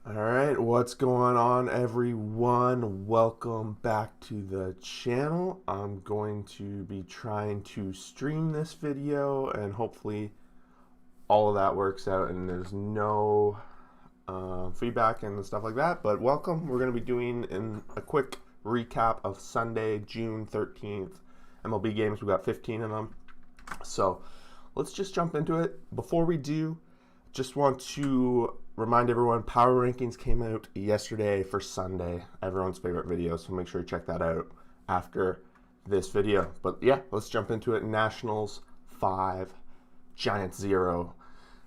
All right, what's going on, everyone? Welcome back to the channel. I'm going to be trying to stream this video, and hopefully all of that works out and there's no feedback and stuff like that. But welcome. We're going to be doing a quick recap of Sunday, June 13th MLB games. We got 15 of them. So let's just jump into it. Before we do, just want to remind everyone, Power Rankings came out yesterday for Sunday, everyone's favorite video, so make sure you check that out after this video. But yeah, let's jump into it. Nationals 5, Giants 0.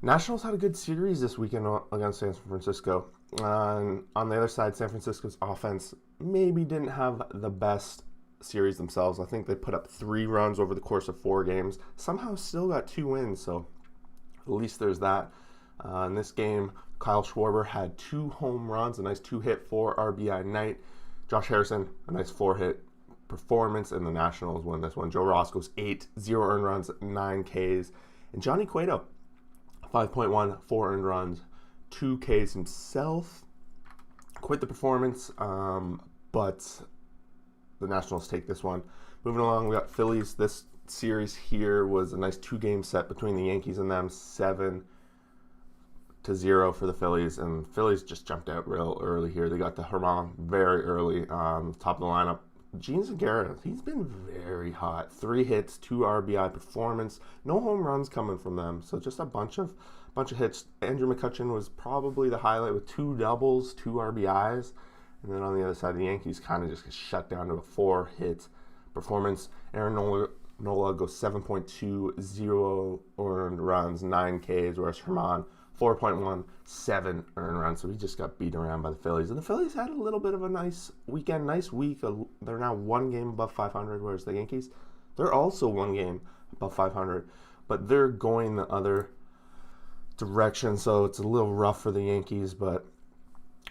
Nationals had a good series this weekend against San Francisco. On the other side, San Francisco's offense maybe didn't have the best series themselves. I think they put up 3 runs over the course of 4 games. Somehow still got 2 wins, so at least there's that. In this game, Kyle Schwarber had 2 home runs, a nice 2-hit, 4 RBI night. Josh Harrison, a nice 4-hit performance, and the Nationals win this one. Joe Roscoe's 8, 0 earned runs, 9 Ks. And Johnny Cueto, 5.1, 4 earned runs, 2 Ks himself. Quite the performance, but the Nationals take this one. Moving along, we got Phillies. This series here was a nice 2-game set between the Yankees and them, 7-0 for the Phillies, and Phillies just jumped out real early here. They got the Herman very early, top of the lineup. Gene Segura, he's been very hot. 3 hits, 2 RBI performance. No home runs coming from them, so just a bunch of hits. Andrew McCutchen was probably the highlight with 2 doubles, 2 RBIs, and then on the other side, the Yankees kind of just get shut down to a 4-hit performance. Aaron Nola goes 7.2, 0 earned runs, 9 Ks, whereas Herman 4.1, 7 earned runs. So he just got beat around by the Phillies. And the Phillies had a little bit of a nice weekend, nice week. They're now 1 game above 500, whereas the Yankees, they're also 1 game above 500, but they're going the other direction. So it's a little rough for the Yankees, but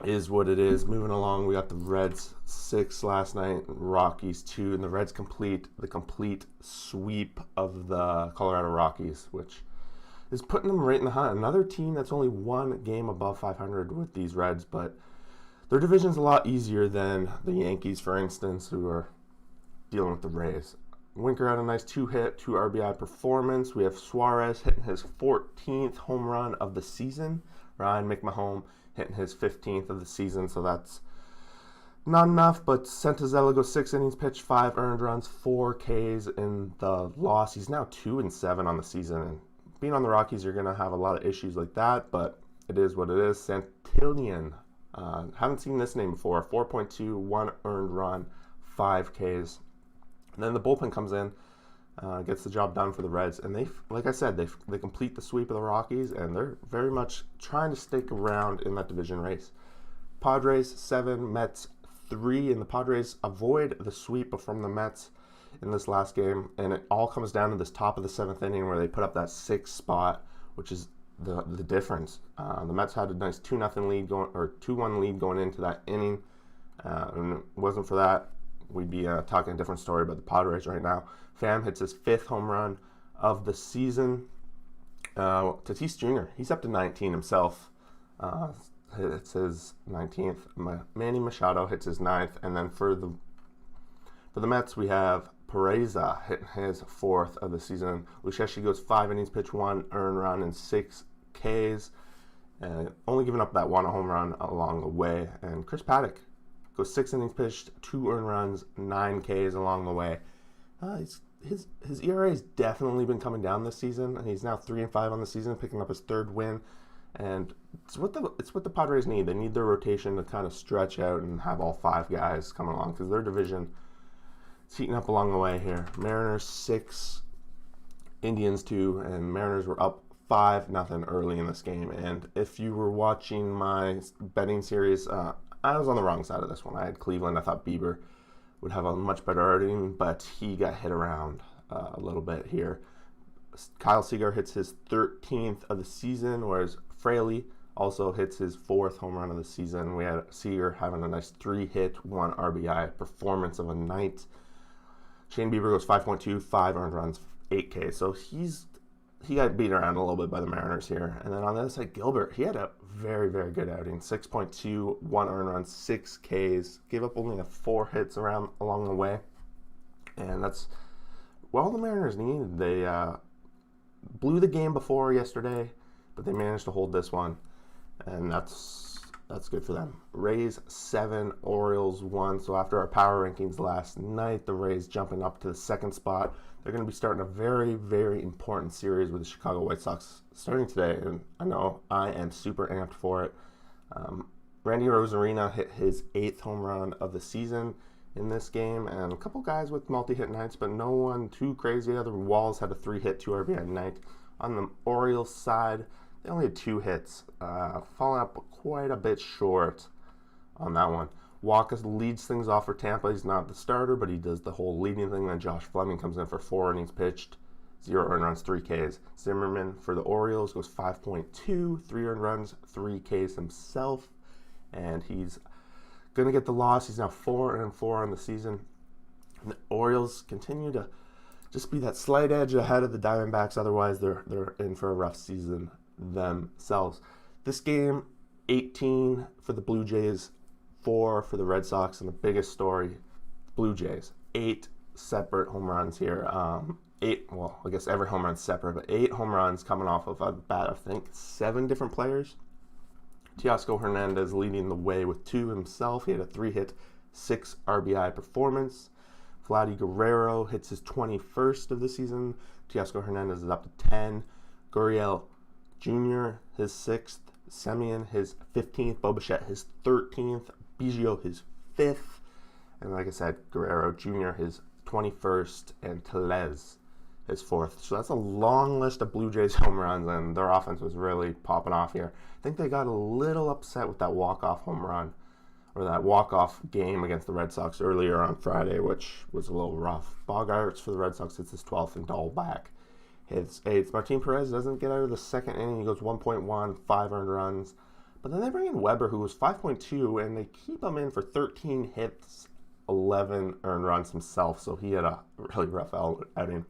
is what it is. Moving along, we got the Reds 6 last night, Rockies 2, and the Reds complete the complete sweep of the Colorado Rockies, which is putting them right in the hunt. Another team that's only 1 game above 500 with these Reds, but their division's a lot easier than the Yankees, for instance, who are dealing with the Rays. Winker had a nice 2-hit, 2 RBI performance. We have Suarez hitting his 14th home run of the season. Ryan McMahon hitting his 15th of the season, so that's not enough, but Santazella goes 6 innings pitched, 5 earned runs, 4 Ks in the loss. He's now 2-7 on the season, and being on the Rockies, you're going to have a lot of issues like that, but it is what it is. Santillan, haven't seen this name before, 4.2, 1 earned run, 5 Ks. And then the bullpen comes in, gets the job done for the Reds, and they, like I said, they complete the sweep of the Rockies, and they're very much trying to stick around in that division race. Padres 7, Mets 3, and the Padres avoid the sweep from the Mets in this last game, and it all comes down to this top of the 7th inning where they put up that 6th spot, which is the difference. The Mets had a nice 2-0 lead going, or 2-1 lead going into that inning, and it wasn't for that, we'd be talking a different story about the Padres right now. Pham hits his 5th home run of the season. Tatis Jr., he's up to 19 himself. Hits his 19th. Manny Machado hits his 9th, and then for the Mets, we have Pereza hitting his 4th of the season. Lucchesi goes 5 innings pitched, 1 earned run, and 6 Ks. Only giving up that 1 home run along the way. And Chris Paddock goes 6 innings pitched, 2 earned runs, 9 Ks along the way. His ERA has definitely been coming down this season, and he's now 3-5 on the season, picking up his 3rd win. And it's what the Padres need. They need their rotation to kind of stretch out and have all 5 guys come along, because their division is heating up along the way here. Mariners 6, Indians 2, and Mariners were up 5-0 early in this game. And if you were watching my betting series, I was on the wrong side of this one. I had Cleveland. I thought Bieber would have a much better outing, but he got hit around a little bit here. Kyle Seager hits his 13th of the season, whereas Fraley also hits his 4th home run of the season. We had Seager having a nice 3-hit, 1 RBI performance of a night. Shane Bieber goes 5.2, 5 earned runs, 8 K. So he's he got beat around a little bit by the Mariners here. And then on the other side, Gilbert, he had a very, very good outing. 6.2, 1 earned run, 6 Ks. Gave up only 4 hits along the way. And that's all the Mariners needed. They blew the game before yesterday, but they managed to hold this one. And that's good for them. Rays 7, Orioles 1. So after our power rankings last night, the Rays jumping up to the 2nd spot. They're going to be starting a very, very important series with the Chicago White Sox starting today, and I know I am super amped for it. Randy Rosarina hit his 8th home run of the season in this game, and a couple guys with multi-hit nights, but no one too crazy. Other Walls had a 3-hit, 2 RBI night. On the Orioles side, they only had 2 hits, falling up quite a bit short on that one. Walker leads things off for Tampa. He's not the starter, but he does the whole leading thing. Then Josh Fleming comes in for 4 innings pitched, 0 earned runs, 3 Ks. Zimmerman for the Orioles goes 5.2, 3 earned runs, 3 Ks himself, and he's going to get the loss. He's now 4-4 on the season. And the Orioles continue to just be that slight edge ahead of the Diamondbacks. Otherwise, they're in for a rough season themselves. This game, 18 for the Blue Jays, 4 for the Red Sox, and the biggest story, Blue Jays. 8 separate home runs here. 8, well, I guess every home run's separate, but 8 home runs coming off of a bat, I think 7 different players. Teoscar Hernandez leading the way with 2 himself. He had a 3-hit, 6 RBI performance. Vladdy Guerrero hits his 21st of the season. Teoscar Hernandez is up to 10. Gurriel Jr., his 6th. Semien, his 15th. Bo Bichette, his 13th. Biggio, his 5th. And like I said, Guerrero Jr., his 21st. And Tellez, his 4th. So that's a long list of Blue Jays home runs, and their offense was really popping off here. I think they got a little upset with that walk-off home run, or that walk-off game against the Red Sox earlier on Friday, which was a little rough. Bogaerts for the Red Sox hits his 12th and Dahlback his 8th. Martin Perez doesn't get out of the 2nd inning. He goes 1.1, 5 earned runs. But then they bring in Weber, who was 5.2, and they keep him in for 13 hits, 11 earned runs himself. So he had a really rough outing.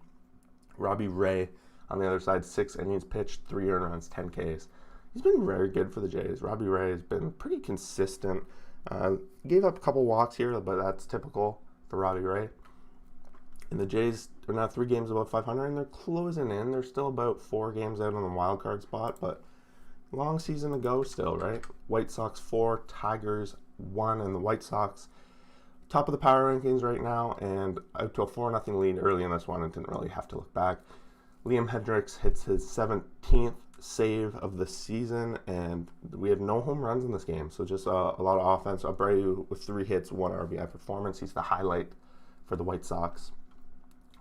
Robbie Ray on the other side, 6 innings pitched, 3 earned runs, 10 Ks. He's been very good for the Jays. Robbie Ray has been pretty consistent. Gave up a couple walks here, but that's typical for Robbie Ray. And the Jays are now 3 games above 500, and they're closing in. They're still about 4 games out on the wild card spot, but long season to go still, right? White Sox 4, Tigers 1, and the White Sox top of the power rankings right now, and out to a 4-0 lead early in this one, and didn't really have to look back. Liam Hendricks hits his 17th save of the season, and we have no home runs in this game, so just a lot of offense. Abreu with 3 hits, 1 RBI performance. He's the highlight for the White Sox.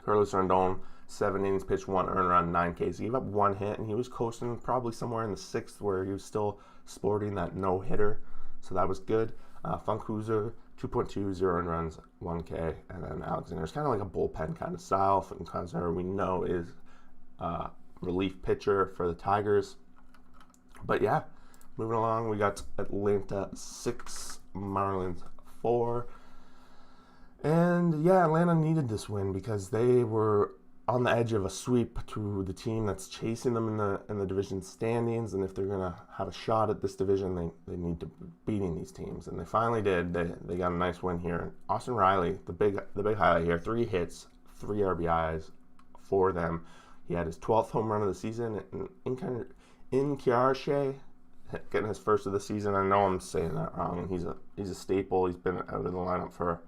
Carlos Rondon, 7 innings pitched, 1 earned run, 9 Ks. He gave up 1 hit, and he was coasting probably somewhere in the 6th where he was still sporting that no-hitter, so that was good. Funkhouser, 2.2, 0 earned runs, 1 K, and then Alexander's kind of like a bullpen kind of style. Funkhouser, we know, is relief pitcher for the Tigers. But yeah, moving along, we got Atlanta 6, Marlins 4. And yeah, Atlanta needed this win because they were on the edge of a sweep to the team that's chasing them in the division standings. And if they're going to have a shot at this division, they need to be beating these teams. And they finally did. They got a nice win here. Austin Riley, the big highlight here, 3 hits, 3 RBIs for them. He had his 12th home run of the season in Kiarche, getting his 1st of the season. I know I'm saying that wrong. He's a staple. He's been out of the lineup for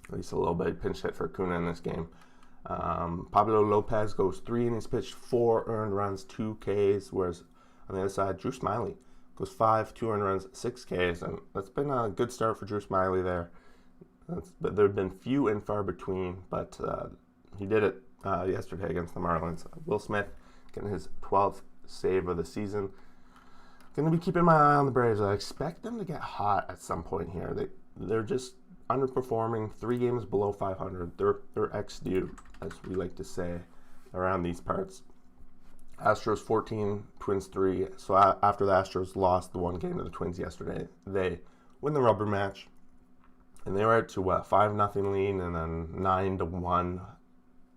at least a little bit. Pinch hit for Acuna in this game. Pablo Lopez goes 3 innings pitched, 4 earned runs, 2 Ks. Whereas on the other side, Drew Smyly goes 5, 2 earned runs, 6 Ks. And that's been a good start for Drew Smyly there. But there have been few and far between, but he did it yesterday against the Marlins. Will Smith getting his 12th save of the season. Going to be keeping my eye on the Braves. I expect them to get hot at some point here. They're just underperforming, 3 games below 500. They're ex-due, as we like to say around these parts. Astros 14, Twins 3. So after the Astros lost the 1 game to the Twins yesterday, they win the rubber match. And they were out to 5-0 lead and then 9-1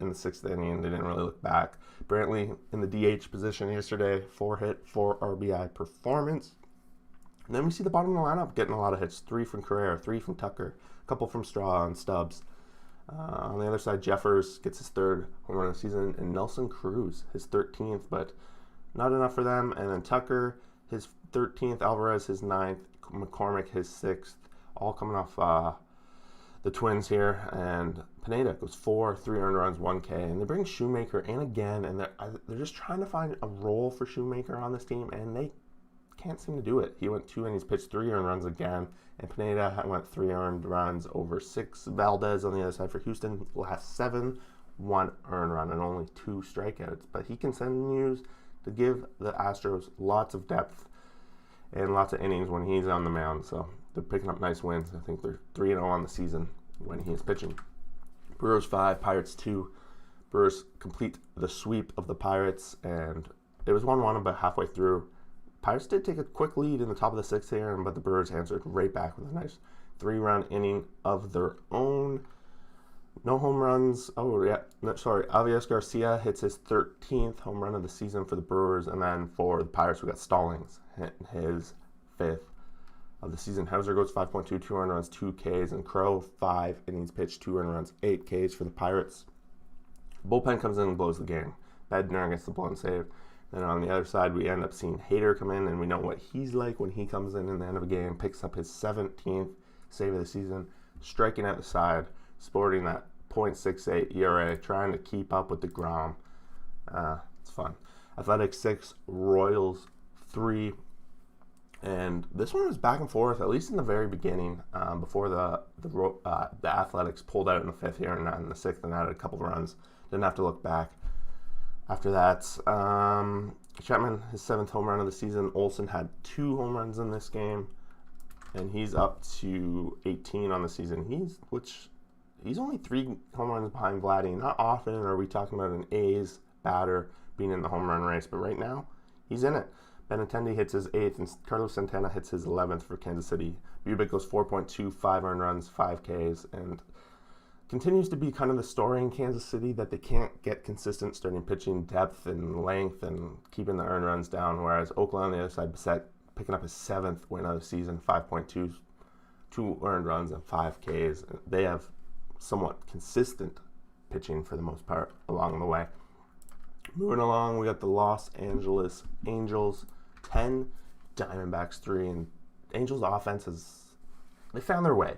in the 6th inning. They didn't really look back. Brantley in the DH position yesterday, 4-hit, 4 RBI performance. And then we see the bottom of the lineup getting a lot of hits. 3 from Carrera, 3 from Tucker, a couple from Straw and Stubbs. On the other side, Jeffers gets his 3rd home run of the season, and Nelson Cruz his 13th, but not enough for them. And then Tucker, his 13th, Alvarez his 9th, McCormick his 6th, all coming off the Twins here. And Pineda goes 4, 3 earned runs, 1K. And they bring Shoemaker in again, and they're just trying to find a role for Shoemaker on this team, and they can't seem to do it. He went 2 innings, pitched 3 earned runs again, and Pineda went 3 earned runs over 6. Valdez on the other side for Houston last 7, 1 earned run and only 2 strikeouts. But he continues to give the Astros lots of depth and lots of innings when he's on the mound. So they're picking up nice wins. I think they're 3-0 on the season when he is pitching. Brewers 5, Pirates 2. Brewers complete the sweep of the Pirates, and it was 1-1 about halfway through. Pirates did take a quick lead in the top of the 6th here, but the Brewers answered right back with a nice 3-run inning of their own. No home runs. Aviles Garcia hits his 13th home run of the season for the Brewers. And then for the Pirates, we got Stallings hitting his 5th of the season. Hauser goes 5.2, 2 earned runs, 2 Ks. And Crow, 5 innings pitched, 2 earned runs, 8 Ks for the Pirates. Bullpen comes in and blows the game. Bednar gets the blown save. Then on the other side, we end up seeing Hader come in, and we know what he's like when he comes in the end of a game, picks up his 17th save of the season, striking out the side, sporting that .68 ERA, trying to keep up with DeGrom. It's fun. Athletics 6, Royals 3, and this one was back and forth, at least in the very beginning, before the Athletics pulled out in the 5th here and in the 6th and added a couple of runs. Didn't have to look back. After that, Chapman, his 7th home run of the season. Olsen had 2 home runs in this game, and he's up to 18 on the season. He's only 3 home runs behind Vladdy. Not often are we talking about an A's batter being in the home run race, but right now, he's in it. Benintendi hits his 8th, and Carlos Santana hits his 11th for Kansas City. Bubic goes 4.2, 5 earned runs, 5 Ks, and continues to be kind of the story in Kansas City that they can't get consistent starting pitching depth and length and keeping the earned runs down, whereas Oakland on the other side, Bissett picking up his 7th win of the season, 5.2, 2 earned runs and 5 Ks. They have somewhat consistent pitching for the most part along the way. Moving along, we got the Los Angeles Angels 10, Diamondbacks 3, and Angels offense they found their way.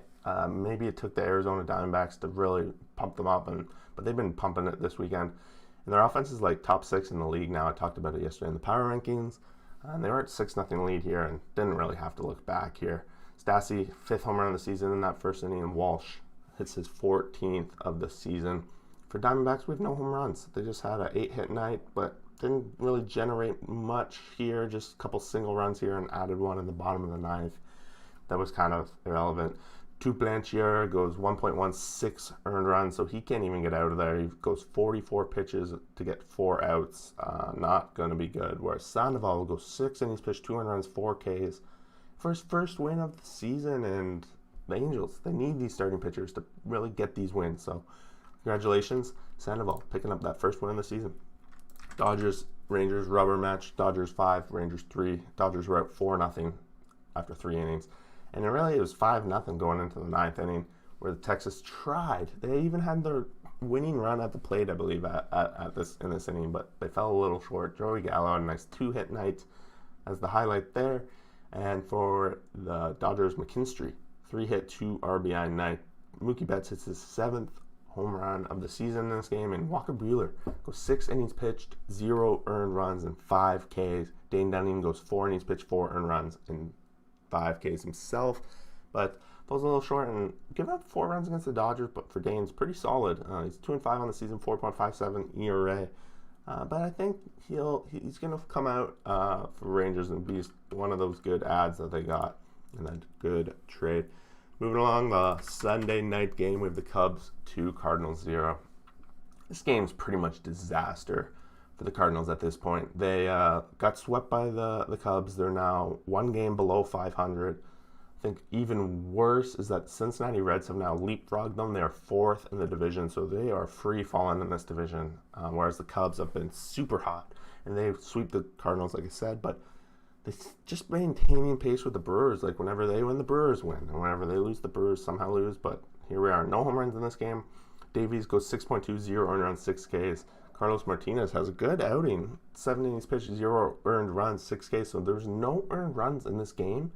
Maybe it took the Arizona Diamondbacks to really pump them up, but they've been pumping it this weekend. And their offense is like top 6 in the league now. I talked about it yesterday in the power rankings. And they were at 6-0 lead here and didn't really have to look back here. Stassi, 5th home run of the season in that first inning, and Walsh hits his 14th of the season. For Diamondbacks, we have no home runs. They just had an 8-hit night, but didn't really generate much here. Just a couple single runs here and added one in the bottom of the 9th. That was kind of irrelevant. Blanchier goes 1.16 earned runs, so he can't even get out of there. He goes 44 pitches to get 4 outs. Not going to be good. Whereas Sandoval goes 6 innings pitched, 2 earned runs, 4 Ks for his first win of the season. And the Angels, they need these starting pitchers to really get these wins. So congratulations, Sandoval, picking up that first win of the season. Dodgers, Rangers, rubber match. Dodgers 5, Rangers 3. Dodgers were out 4-0 after 3 innings. And it was 5-0 going into the 9th inning, where the Texas tried. They even had their winning run at the plate, I believe, in this inning, but they fell a little short. Joey Gallo had a nice 2-hit night as the highlight there. And for the Dodgers, McKinstry, 3-hit, 2 RBI night. Mookie Betts hits his 7th home run of the season in this game, and Walker Buehler goes 6 innings pitched, 0 earned runs, and 5 Ks. Dane Dunning goes 4 innings pitched, 4 earned runs, and 5 Ks himself, but falls a little short and giving up 4 runs against the Dodgers, but for Dane's pretty solid. He's 2-5 on the season, 4.57 ERA, but I think he's going to come out for Rangers and be one of those good ads that they got in that good trade. Moving along, the Sunday night game, we have the Cubs 2, Cardinals 0. This game's pretty much disaster for the Cardinals at this point. They got swept by the Cubs. They're now 1 game below 500. I think even worse is that Cincinnati Reds have now leapfrogged them. They are 4th in the division, so they are free falling in this division, whereas the Cubs have been super hot, and they sweep the Cardinals, like I said, but they just maintaining pace with the Brewers. Like, whenever they win, the Brewers win, and whenever they lose, the Brewers somehow lose. But here we are, no home runs in this game. Davies goes 6.20 earned runs, 6 Ks. Carlos Martinez has a good outing, 7 innings pitched, 0 earned runs, 6 Ks. So there's no earned runs in this game.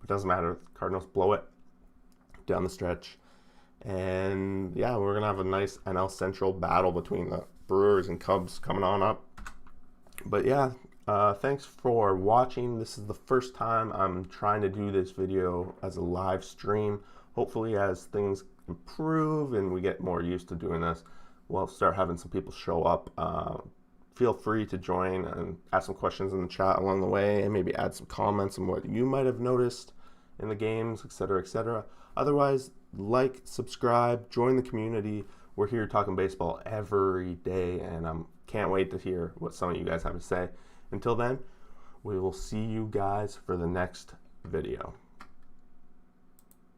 It doesn't matter. The Cardinals blow it down the stretch. And yeah, we're going to have a nice NL Central battle between the Brewers and Cubs coming on up. But yeah, thanks for watching. This is the first time I'm trying to do this video as a live stream. Hopefully, as things improve and we get more used to doing this, we'll start having some people show up. Feel free to join and ask some questions in the chat along the way, and maybe add some comments on what you might have noticed in the games, etc., etc. Otherwise, like, subscribe, join the community. We're here talking baseball every day, and I can't wait to hear what some of you guys have to say. Until then, we will see you guys for the next video.